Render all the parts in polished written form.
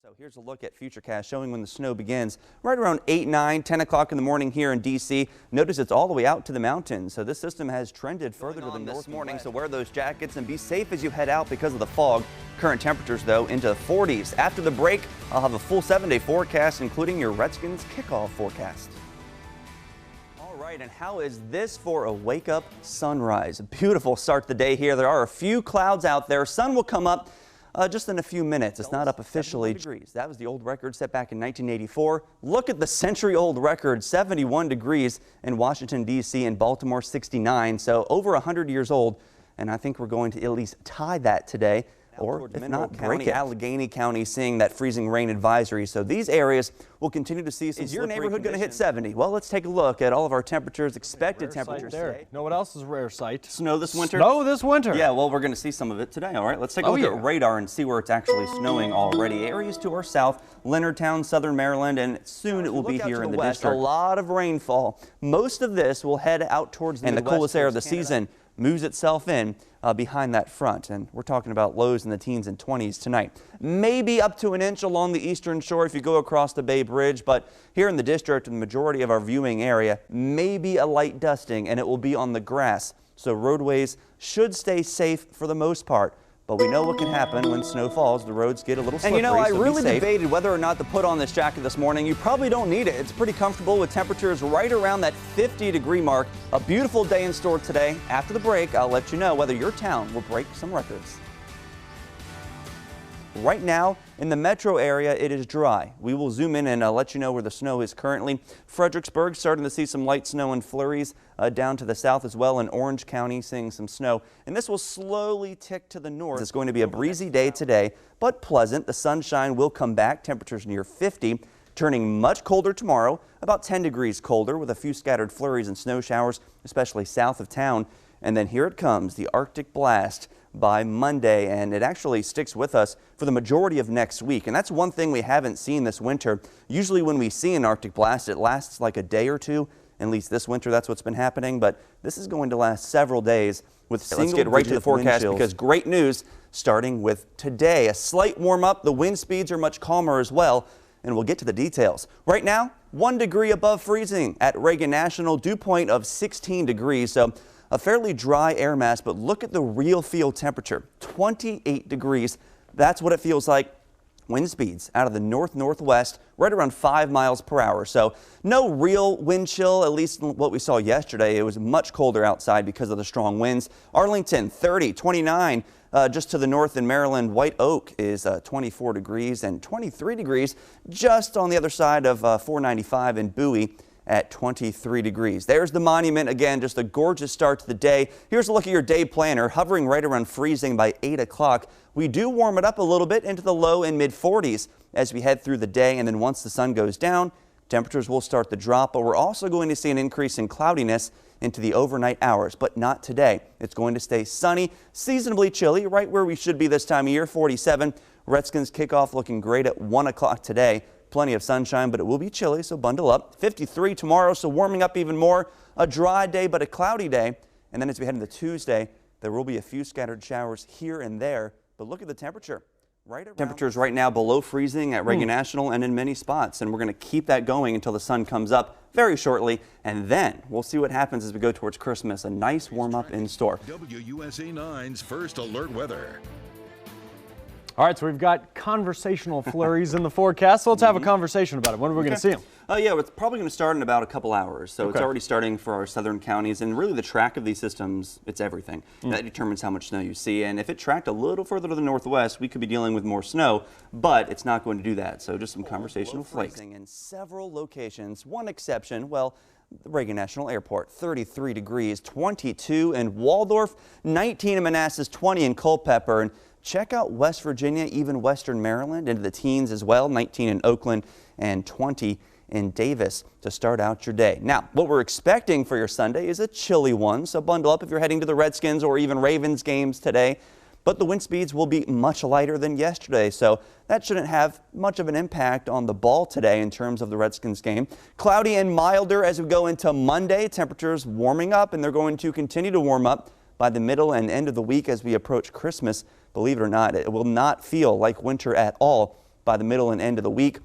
So here's a look at Futurecast showing when the snow begins right around 8, 9, 10 o'clock in the morning here in D.C. Notice it's all the way out to the mountains. So this system has trended further to the north this morning. So wear those jackets and be safe as you head out because of the fog. Current temperatures, though, into the 40s. After the break, I'll have a full 7-day forecast, including your Redskins kickoff forecast. All right, and how is this for a wake-up sunrise? A beautiful start to the day here. There are a few clouds out there. Sun will come up just in a few minutes. It's not up officially. Degrees. That was the old record set back in 1984. Look at the century-old record, 71 degrees in Washington, D.C. and Baltimore, 69. So over 100 years old, and I think we're going to at least tie that today. Or if not, break it. Allegheny County seeing that freezing rain advisory. So these areas will continue to see some. Is your neighborhood going to hit 70? Well, let's take a look at all of our temperatures, expected temperatures today. Know what else is a rare sight? Snow this winter? Snow this winter. Yeah, well, we're going to see some of it today. All right, let's take a look at radar and see where it's actually snowing already. Areas to our south, Leonardtown, southern Maryland, and soon it will be here in the district. A lot of rainfall. Most of this will head out towards the coolest air of the season moves itself in behind that front, and we're talking about lows in the teens and 20s tonight. Maybe up to an inch along the eastern shore if you go across the Bay Bridge, but here in the district, the majority of our viewing area, maybe a light dusting, and it will be on the grass. So roadways should stay safe for the most part. But we know what can happen when snow falls. The roads get a little slippery. And you know, I really debated whether or not to put on this jacket this morning. You probably don't need it. It's pretty comfortable with temperatures right around that 50-degree mark. A beautiful day in store today. After the break, I'll let you know whether your town will break some records. Right now, in the metro area, it is dry. We will zoom in and let you know where the snow is currently. Fredericksburg starting to see some light snow and flurries down to the south as well. In Orange County, seeing some snow. And this will slowly tick to the north. It's going to be a breezy day today, but pleasant. The sunshine will come back. Temperatures near 50. Turning much colder tomorrow, about 10 degrees colder with a few scattered flurries and snow showers, especially south of town. And then here it comes, the Arctic blast by Monday, and it actually sticks with us for the majority of next week. And that's one thing we haven't seen this winter. Usually when we see an Arctic blast, it lasts like a day or two. At least this winter, that's what's been happening. But this is going to last several days with single. Let's get right to the forecast because great news starting with today. A slight warm up. The wind speeds are much calmer as well. And we'll get to the details. Right now, 1 degree above freezing at Reagan National, dew point of 16 degrees. So a fairly dry air mass, but look at the real field temperature, 28 degrees. That's what it feels like. Wind speeds out of the north-northwest, right around 5 miles per hour. So no real wind chill, at least what we saw yesterday. It was much colder outside because of the strong winds. Arlington, 30, 29. Just to the north in Maryland, White Oak is 24 degrees and 23 degrees just on the other side of 495 in Bowie at 23 degrees. There's the monument. Again, just a gorgeous start to the day. Here's a look at your day planner, hovering right around freezing by 8 o'clock. We do warm it up a little bit into the low and mid 40s as we head through the day, and then once the sun goes down, temperatures will start to drop, but we're also going to see an increase in cloudiness into the overnight hours, but not today. It's going to stay sunny, seasonably chilly, right where we should be this time of year, 47. Redskins kickoff looking great at 1 o'clock today. Plenty of sunshine, but it will be chilly, so bundle up. 53 tomorrow, so warming up even more. A dry day, but a cloudy day. And then as we head into Tuesday, there will be a few scattered showers here and there. But look at the temperature. Temperatures right now below freezing at Reagan National and in many spots. And we're going to keep that going until the sun comes up very shortly. And then we'll see what happens as we go towards Christmas. A nice warm up in store. WUSA 9's First Alert Weather. All right, so we've got conversational flurries in the forecast. So let's have a conversation about it. When are we going to see them? Yeah, it's probably going to start in about a couple hours. So it's already starting for our southern counties. And really the track of these systems, it's everything. That determines how much snow you see. And if it tracked a little further to the northwest, we could be dealing with more snow. But it's not going to do that. So just some conversational flakes. In several locations, one exception, well, the Reagan National Airport, 33 degrees, 22 in Waldorf, 19 in Manassas, 20 in Culpeper. And check out West Virginia, even western Maryland, into the teens as well, 19 in Oakland and 20 in Davis to start out your day. Now, what we're expecting for your Sunday is a chilly one, so bundle up if you're heading to the Redskins or even Ravens games today. But the wind speeds will be much lighter than yesterday, so that shouldn't have much of an impact on the ball today in terms of the Redskins game. Cloudy and milder as we go into Monday. Temperatures warming up, and they're going to continue to warm up by the middle and end of the week as we approach Christmas. Believe it or not, it will not feel like winter at all by the middle and end of the week,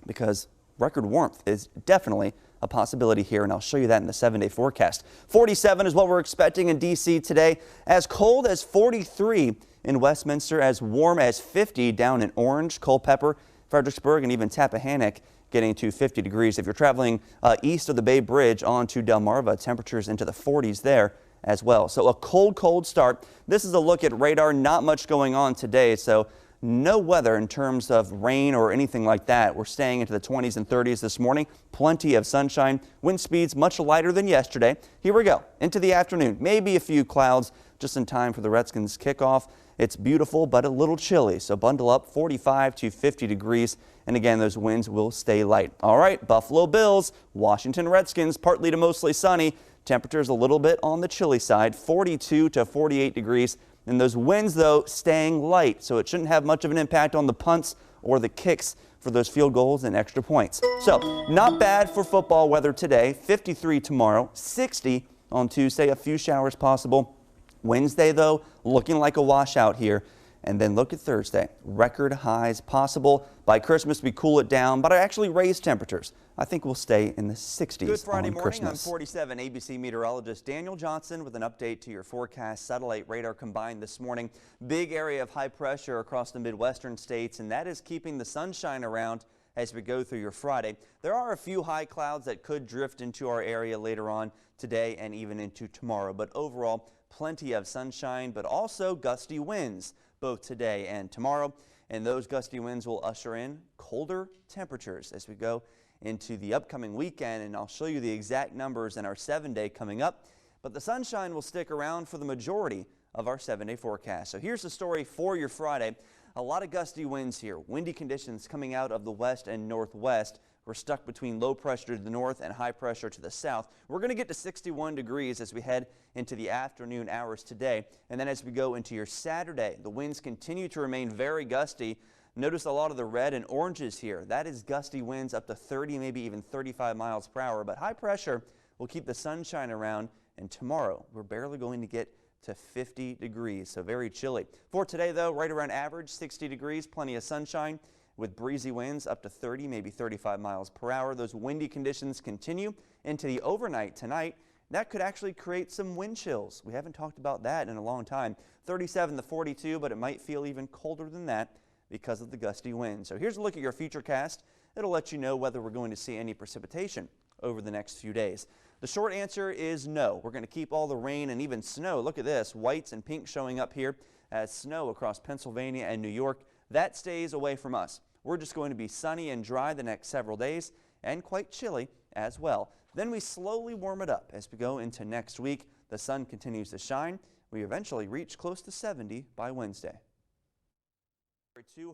because record warmth is definitely a possibility here, and I'll show you that in the 7-day forecast. 47 is what we're expecting in D.C. today, as cold as 43 in Westminster, as warm as 50 down in Orange, Culpeper, Fredericksburg, and even Tappahannock, getting to 50 degrees. If you're traveling east of the Bay Bridge onto Delmarva, temperatures into the 40s there as well. So a cold start. This is a look at radar. Not much going on today, so no weather in terms of rain or anything like that. We're staying into the 20s and 30s this morning. Plenty of sunshine. Wind speeds much lighter than yesterday. Here we go into the afternoon. Maybe a few clouds just in time for the Redskins kickoff. It's beautiful, but a little chilly, so bundle up. 45 to 50 degrees. And again, those winds will stay light. All right, Buffalo Bills, Washington Redskins, partly to mostly sunny. Temperatures a little bit on the chilly side, 42 to 48 degrees. And those winds, though, staying light, so it shouldn't have much of an impact on the punts or the kicks for those field goals and extra points. So not bad for football weather today. 53 tomorrow, 60 on Tuesday, a few showers possible. Wednesday, though, looking like a washout here. And then look at Thursday. Record highs possible. By Christmas, we cool it down, but I actually raise temperatures. I think we'll stay in the 60s Good Friday on morning. Christmas. I'm 47 ABC meteorologist Daniel Johnson with an update to your forecast. Satellite radar combined this morning. Big area of high pressure across the Midwestern states, and that is keeping the sunshine around as we go through your Friday. There are a few high clouds that could drift into our area later on today and even into tomorrow, but overall, plenty of sunshine, but also gusty winds both today and tomorrow. And those gusty winds will usher in colder temperatures as we go into the upcoming weekend. And I'll show you the exact numbers in our 7-day coming up. But the sunshine will stick around for the majority of our 7-day forecast. So here's the story for your Friday. A lot of gusty winds here. Windy conditions coming out of the west and northwest. We're stuck between low pressure to the north and high pressure to the south. We're going to get to 61 degrees as we head into the afternoon hours today. And then as we go into your Saturday, the winds continue to remain very gusty. Notice a lot of the red and oranges here. That is gusty winds up to 30, maybe even 35 miles per hour. But high pressure will keep the sunshine around. And tomorrow, we're barely going to get to 50 degrees, so very chilly. For today, though, right around average, 60 degrees, plenty of sunshine, with breezy winds up to 30, maybe 35 miles per hour. Those windy conditions continue into the overnight tonight. That could actually create some wind chills. We haven't talked about that in a long time. 37 to 42, but it might feel even colder than that because of the gusty wind. So here's a look at your futurecast. It'll let you know whether we're going to see any precipitation over the next few days. The short answer is no. We're going to keep all the rain and even snow. Look at this, whites and pink showing up here as snow across Pennsylvania and New York. That stays away from us. We're just going to be sunny and dry the next several days and quite chilly as well. Then we slowly warm it up as we go into next week. The sun continues to shine. We eventually reach close to 70 by Wednesday.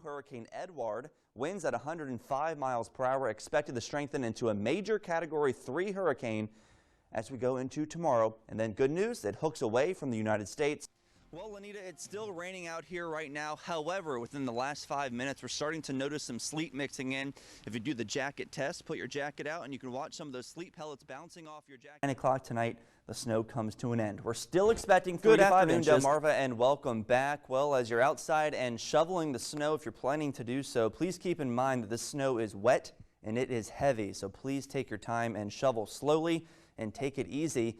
Hurricane Edward, winds at 105 miles per hour, expected to strengthen into a major Category 3 hurricane as we go into tomorrow. And then good news, it hooks away from the United States. Well, Lanita, it's still raining out here right now. However, within the last 5 minutes, we're starting to notice some sleet mixing in. If you do the jacket test, put your jacket out and you can watch some of those sleet pellets bouncing off your jacket. 9 o'clock tonight, the snow comes to an end. We're still expecting 3 to 5 inches. Delmarva, and welcome back. Well, as you're outside and shoveling the snow, if you're planning to do so, please keep in mind that this snow is wet and it is heavy. So please take your time and shovel slowly and take it easy.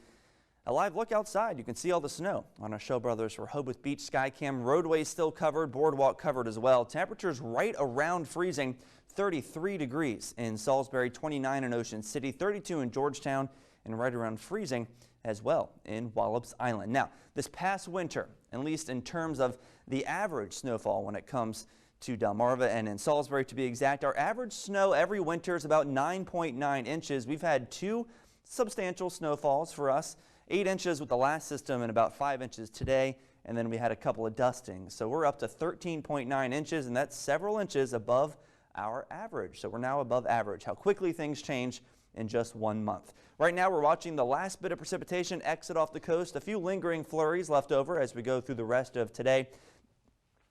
A live look outside, you can see all the snow on our Show Brothers Rehoboth Beach Skycam. Roadways still covered, boardwalk covered as well. Temperatures right around freezing, 33 degrees in Salisbury, 29 in Ocean City, 32 in Georgetown, and right around freezing as well in Wallops Island. Now, this past winter, at least in terms of the average snowfall when it comes to Delmarva and in Salisbury to be exact, our average snow every winter is about 9.9 inches. We've had 2 substantial snowfalls for us. 8 inches with the last system and about 5 inches today, and then we had a couple of dustings. So we're up to 13.9 inches, and that's several inches above our average. So we're now above average. How quickly things change in just 1 month. Right now we're watching the last bit of precipitation exit off the coast. A few lingering flurries left over as we go through the rest of today.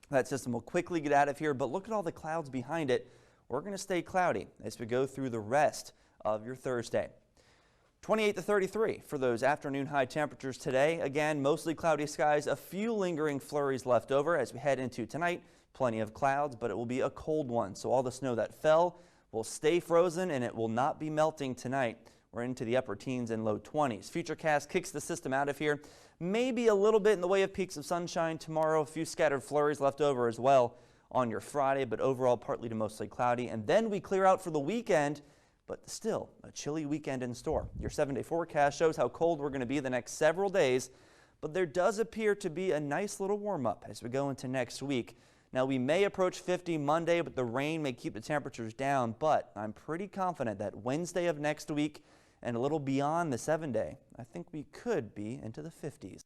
That system will quickly get out of here, but look at all the clouds behind it. We're going to stay cloudy as we go through the rest of your Thursday. 28 to 33 for those afternoon high temperatures today. Again, mostly cloudy skies, a few lingering flurries left over as we head into tonight. Plenty of clouds, but it will be a cold one. So all the snow that fell will stay frozen and it will not be melting tonight. We're into the upper teens and low 20s. Futurecast kicks the system out of here. Maybe a little bit in the way of peaks of sunshine tomorrow. A few scattered flurries left over as well on your Friday, but overall partly to mostly cloudy. And then we clear out for the weekend, but still a chilly weekend in store. Your 7-day forecast shows how cold we're going to be the next several days, but there does appear to be a nice little warm up as we go into next week. Now, we may approach 50 Monday, but the rain may keep the temperatures down. But I'm pretty confident that Wednesday of next week and a little beyond the 7-day, I think we could be into the 50s.